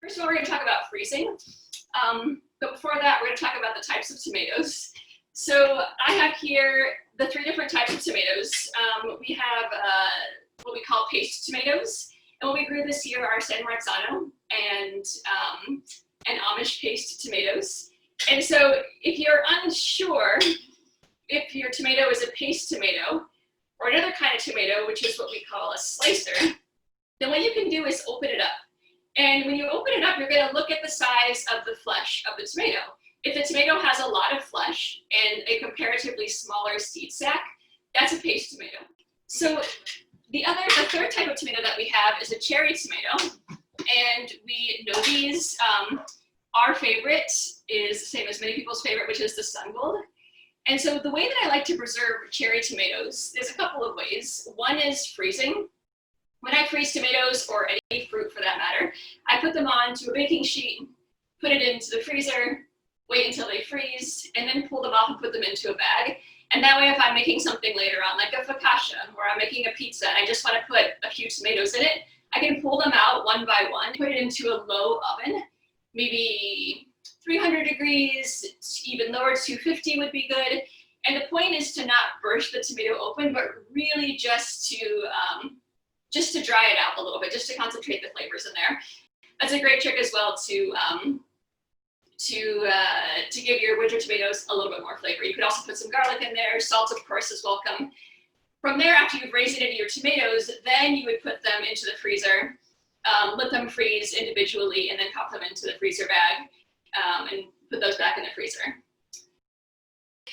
First of all, we're going to talk about freezing. But before that, we're going to talk about the types of tomatoes. So I have here the 3 different types of tomatoes. We have what we call paste tomatoes. And what we grew this year are San Marzano and Amish paste tomatoes. And so if you're unsure if your tomato is a paste tomato or another kind of tomato, which is what we call a slicer, then what you can do is open it up. And when you open it up, you're going to look at the size of the flesh of the tomato. If the tomato has a lot of flesh and a comparatively smaller seed sac, that's a paste tomato. So the third type of tomato that we have is a cherry tomato. And we know these. Our favorite is the same as many people's favorite, which is the sun gold. And so the way that I like to preserve cherry tomatoes, there's a couple of ways. One is freezing. When I freeze tomatoes, or any fruit for that matter, I put them onto a baking sheet, put it into the freezer, wait until they freeze, and then pull them off and put them into a bag. And that way, if I'm making something later on, like a focaccia, or I'm making a pizza, and I just want to put a few tomatoes in it, I can pull them out one by one, put it into a low oven, maybe 300 degrees, even lower, 250 would be good. And the point is to not burst the tomato open, but really just to dry it out a little bit, just to concentrate the flavors in there. That's a great trick as well to give your winter tomatoes a little bit more flavor. You could also put some garlic in there. Salt, of course, is welcome. From there, after you've raised it into your tomatoes, then you would put them into the freezer, let them freeze individually, and then pop them into the freezer bag and put those back in the freezer.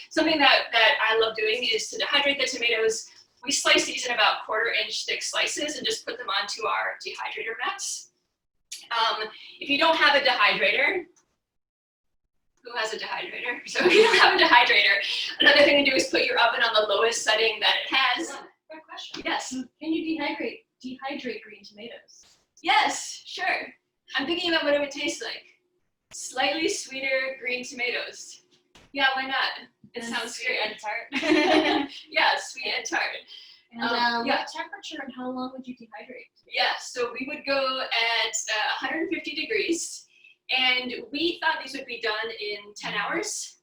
Something that I love doing is to dehydrate the tomatoes. We slice these in about 1/4 inch thick slices and just put them onto our dehydrator mats. If you don't have a dehydrator, who has a dehydrator? So if you don't have a dehydrator, another thing to do is put your oven on the lowest setting that it has. Quick question. Yes. Can you dehydrate green tomatoes? Yes, sure. I'm thinking about what it would taste like. Slightly sweeter green tomatoes. Yeah, why not? It sounds sweet great. and tart. Yeah, sweet and tart. And yeah. what temperature and how long would you dehydrate? Yeah, so we would go at 150 degrees, and we thought these would be done in 10 hours,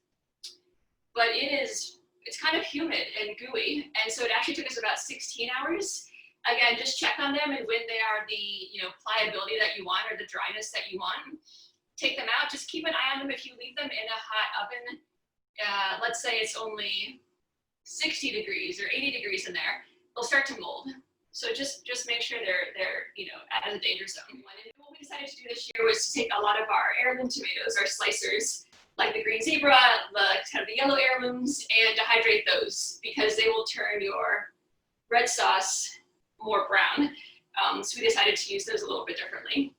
but it's kind of humid and gooey, and so it actually took us about 16 hours. Again, just check on them, and when they are the pliability that you want or the dryness that you want, take them out. Just keep an eye on them. If you leave them in a hot oven, let's say it's only 60 degrees or 80 degrees in there, they'll start to mold. So just make sure they're out of the danger zone. And what we decided to do this year was to take a lot of our heirloom tomatoes, our slicers, like the green zebra, the yellow heirlooms, and dehydrate those because they will turn your red sauce more brown. So we decided to use those a little bit differently.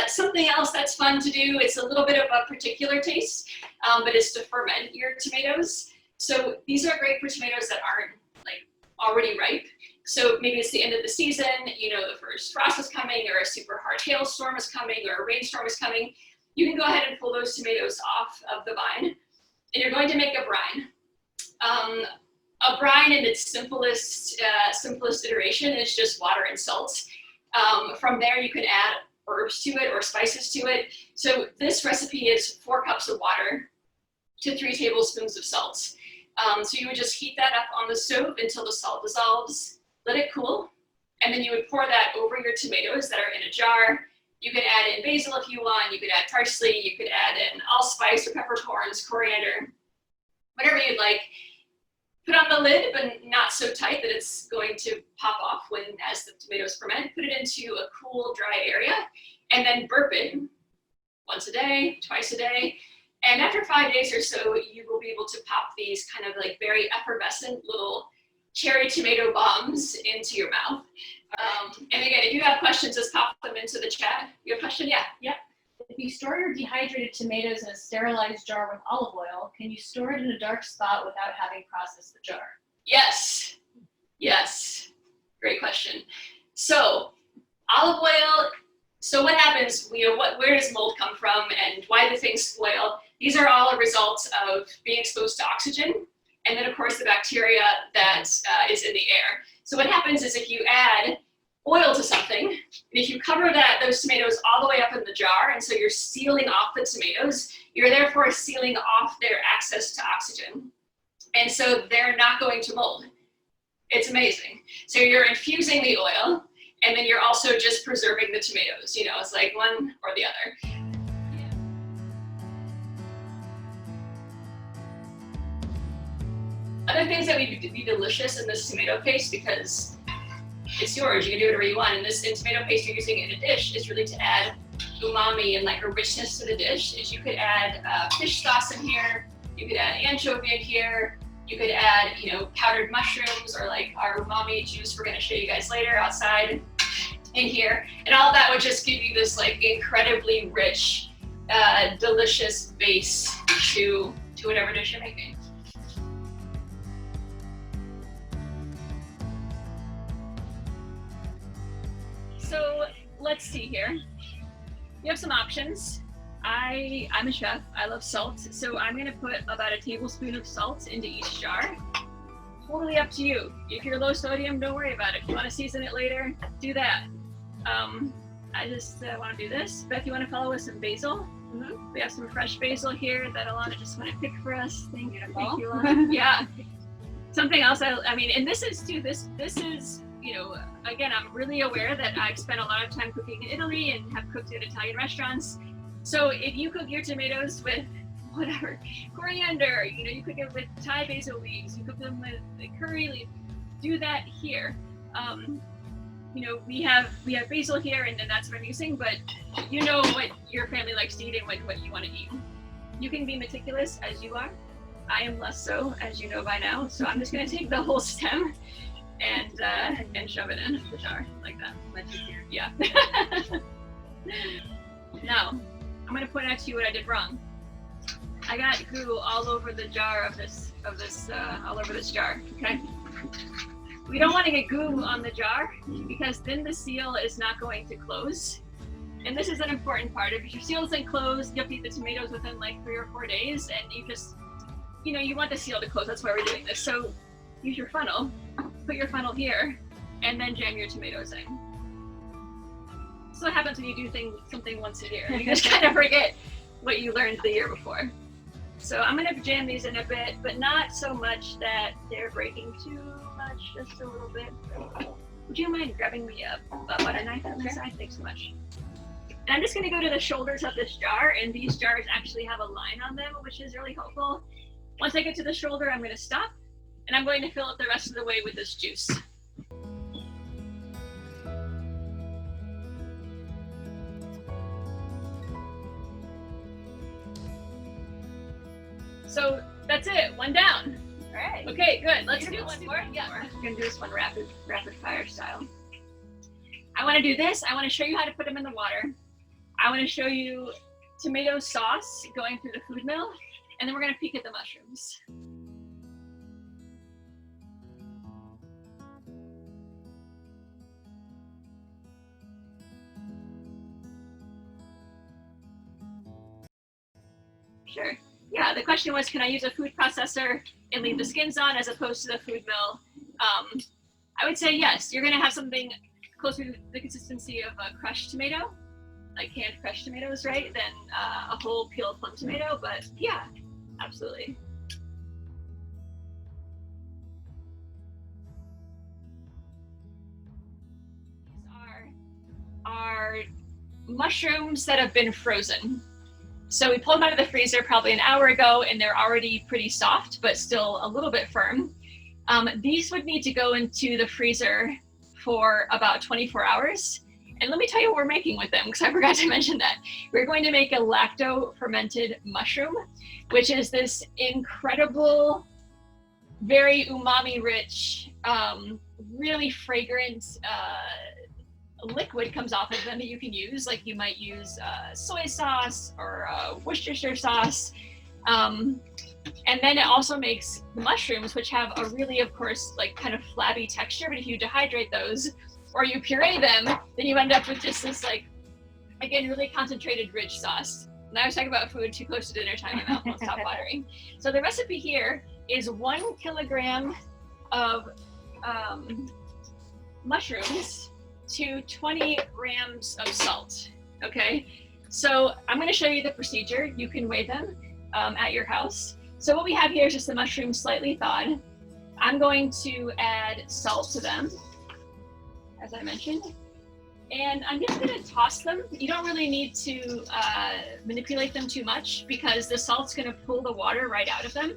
Something else that's fun to do, it's a little bit of a particular taste, but it's to ferment your tomatoes. So these are great for tomatoes that aren't already ripe. So maybe it's the end of the season, the first frost is coming, or a super hard hailstorm is coming, or a rainstorm is coming. You can go ahead and pull those tomatoes off of the vine, and you're going to make a brine. A brine in its simplest iteration is just water and salt. From there, you can add herbs to it or spices to it. So this recipe is 4 cups of water to 3 tablespoons of salt. So you would just heat that up on the stove until the salt dissolves, let it cool, and then you would pour that over your tomatoes that are in a jar. You could add in basil if you want, you could add parsley, you could add in allspice or peppercorns, coriander, whatever you'd like. Put on the lid, but not so tight that it's going to pop off as the tomatoes ferment. Put it into a cool, dry area, and then burp it once a day, twice a day. And after 5 days or so, you will be able to pop these kind of very effervescent little cherry tomato bombs into your mouth. And again, if you have questions, just pop them into the chat. You have a question? Yeah. Yep. If you store your dehydrated tomatoes in a sterilized jar with olive oil, can you store it in a dark spot without having processed the jar? Yes. Yes. Great question. So olive oil. So what happens? Where does mold come from, and why do things spoil? These are all a result of being exposed to oxygen, and then of course the bacteria that is in the air. So what happens is if you add oil to something, and if you cover those tomatoes all the way up in the jar, and so you're sealing off the tomatoes, you're therefore sealing off their access to oxygen. And so they're not going to mold. It's amazing. So you're infusing the oil, and then you're also just preserving the tomatoes. You know, it's like one or the other. Other things that would be delicious in this tomato paste, because it's yours, you can do whatever you want. And this in tomato paste you're using in a dish is really to add umami and like a richness to the dish. Is you could add fish sauce in here, you could add anchovy in here, you could add, you know, powdered mushrooms or like our umami juice we're going to show you guys later outside in here, and all of that would just give you this like incredibly rich, delicious base to whatever dish you're making. So let's see here. You have some options. I'm a chef, I love salt, so I'm gonna put about a tablespoon of salt into each jar. Totally up to you. If you're low sodium, don't worry about it. If you wanna season it later, do that. I just wanna do this. Beth, you wanna follow with some basil? Mm-hmm. We have some fresh basil here that Alana just wanna pick for us. Thank you, Alana. Yeah. Something else, I mean, and this is too, this is, you know, again, I'm really aware that I've spent a lot of time cooking in Italy and have cooked at Italian restaurants. So if you cook your tomatoes with whatever, coriander, you know, you cook it with Thai basil leaves, you cook them with the curry leaf, do that here. You know, we have basil here, and then that's what I'm using, but you know what your family likes to eat and what you want to eat. You can be meticulous as you are. I am less so, as you know by now, so I'm just gonna take the whole stem and shove it in the jar like that. Much easier. Yeah. Now, I'm gonna point out to you what I did wrong. I got goo all over the jar all over this jar, okay? We don't want to get goo on the jar because then the seal is not going to close. And this is an important part. If your seal doesn't close, you have to eat the tomatoes within like 3 or 4 days, and you just, you know, you want the seal to close. That's why we're doing this. So use your funnel, put your funnel here, and then jam your tomatoes in. So what happens when you do something once a year? You just kind of forget what you learned the year before. So I'm gonna jam these in a bit, but not so much that they're breaking too much, just a little bit. Would you mind grabbing me a butter knife on this side? Thanks so much. And I'm just gonna go to the shoulders of this jar, and these jars actually have a line on them, which is really helpful. Once I get to the shoulder, I'm gonna stop, and I'm going to fill it the rest of the way with this juice. So that's it, one down. All right. Okay, good. Let's do one more. Yeah, we're gonna do this one rapid fire style. I wanna do this. I wanna show you how to put them in the water. I wanna show you tomato sauce going through the food mill, and then we're gonna peek at the mushrooms. Sure. Yeah, the question was, can I use a food processor and leave the skins on as opposed to the food mill? I would say yes. You're gonna have something closer to the consistency of a crushed tomato, like canned crushed tomatoes, right? Than a whole peeled plum tomato, but yeah, absolutely. These are mushrooms that have been frozen. So we pulled them out of the freezer probably an hour ago, and they're already pretty soft, but still a little bit firm. These would need to go into the freezer for about 24 hours. And let me tell you what we're making with them, because I forgot to mention that. We're going to make a lacto-fermented mushroom, which is this incredible, very umami-rich, really fragrant liquid comes off of them that you can use. Like you might use soy sauce or Worcestershire sauce. And then it also makes the mushrooms, which have a really, of course, like kind of flabby texture, but if you dehydrate those or you puree them, then you end up with just this, like, again, really concentrated, rich sauce. And I was talking about food too close to dinner time, my mouth won't stop watering. So the recipe here is 1 kilogram of mushrooms, to 20 grams of salt, okay? So I'm gonna show you the procedure. You can weigh them at your house. So what we have here is just the mushrooms slightly thawed. I'm going to add salt to them, as I mentioned. And I'm just gonna toss them. You don't really need to manipulate them too much because the salt's gonna pull the water right out of them.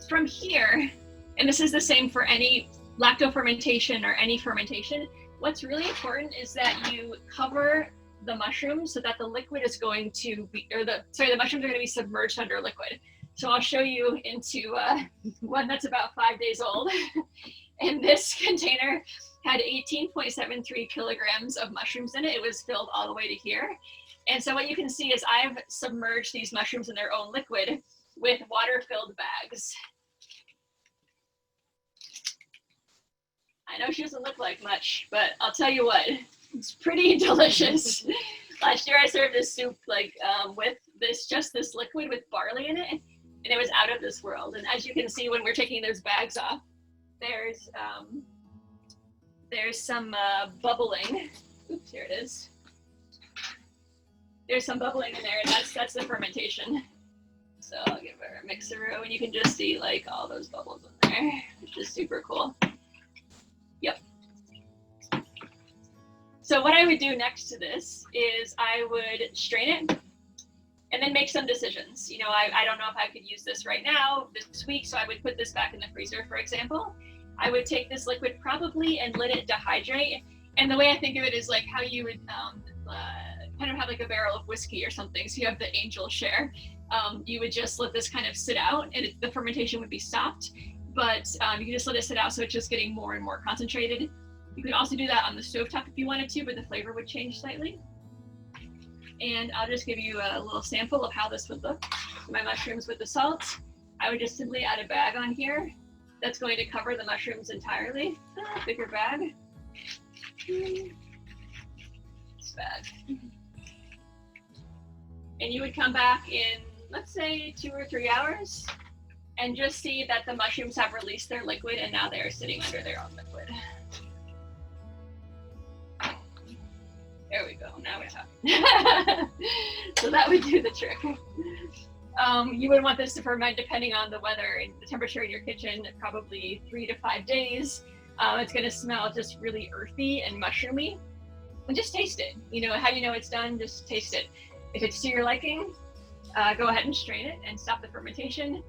From here, and this is the same for any lactofermentation or any fermentation, what's really important is that you cover the mushrooms so that the liquid is going to be, the mushrooms are going to be submerged under liquid. So I'll show you into one that's about 5 days old. And this container had 18.73 kilograms of mushrooms in it. It was filled all the way to here. And so what you can see is I've submerged these mushrooms in their own liquid with water-filled bags. I know she doesn't look like much, but I'll tell you what, it's pretty delicious. Last year I served this soup with this liquid with barley in it, and it was out of this world. And as you can see, when we're taking those bags off, there's some bubbling. Oops, here it is. There's some bubbling in there, and that's the fermentation. So I'll give her a mixer, and you can just see like all those bubbles in there, which is super cool. Yep. So what I would do next to this is I would strain it and then make some decisions. You know, I don't know if I could use this right now, this week, so I would put this back in the freezer, for example. I would take this liquid probably and let it dehydrate. And the way I think of it is like how you would kind of have like a barrel of whiskey or something. So you have the angel share. You would just let this kind of sit out and the fermentation would be stopped. But you can just let it sit out so it's just getting more and more concentrated. You could also do that on the stovetop if you wanted to, but the flavor would change slightly. And I'll just give you a little sample of how this would look. My mushrooms with the salt. I would just simply add a bag on here that's going to cover the mushrooms entirely. Bigger bag. This bag. And you would come back in, let's say, 2 or 3 hours and just see that the mushrooms have released their liquid and now they are sitting under their own liquid. There we go, now we're talking. So that would do the trick. You would want this to ferment depending on the weather and the temperature in your kitchen, probably 3 to 5 days. It's gonna smell just really earthy and mushroomy. And just taste it. You know, how you know it's done, just taste it. If it's to your liking, go ahead and strain it and stop the fermentation.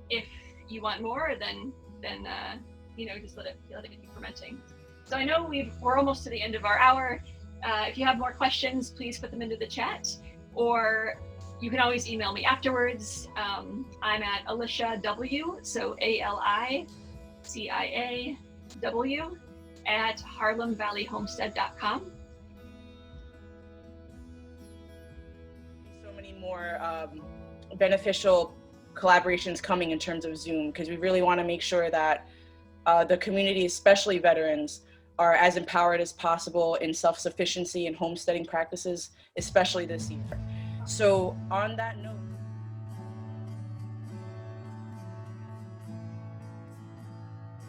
If you want more, then you know, just let it keep fermenting. So I know we're almost to the end of our hour. If you have more questions, please put them into the chat, or you can always email me afterwards. I'm at Alicia W, so ALICIAW at harlemvalleyhomestead.com. So many more beneficial collaborations coming in terms of Zoom, because we really want to make sure that the community, especially veterans, are as empowered as possible in self-sufficiency and homesteading practices, especially this year. So on that note,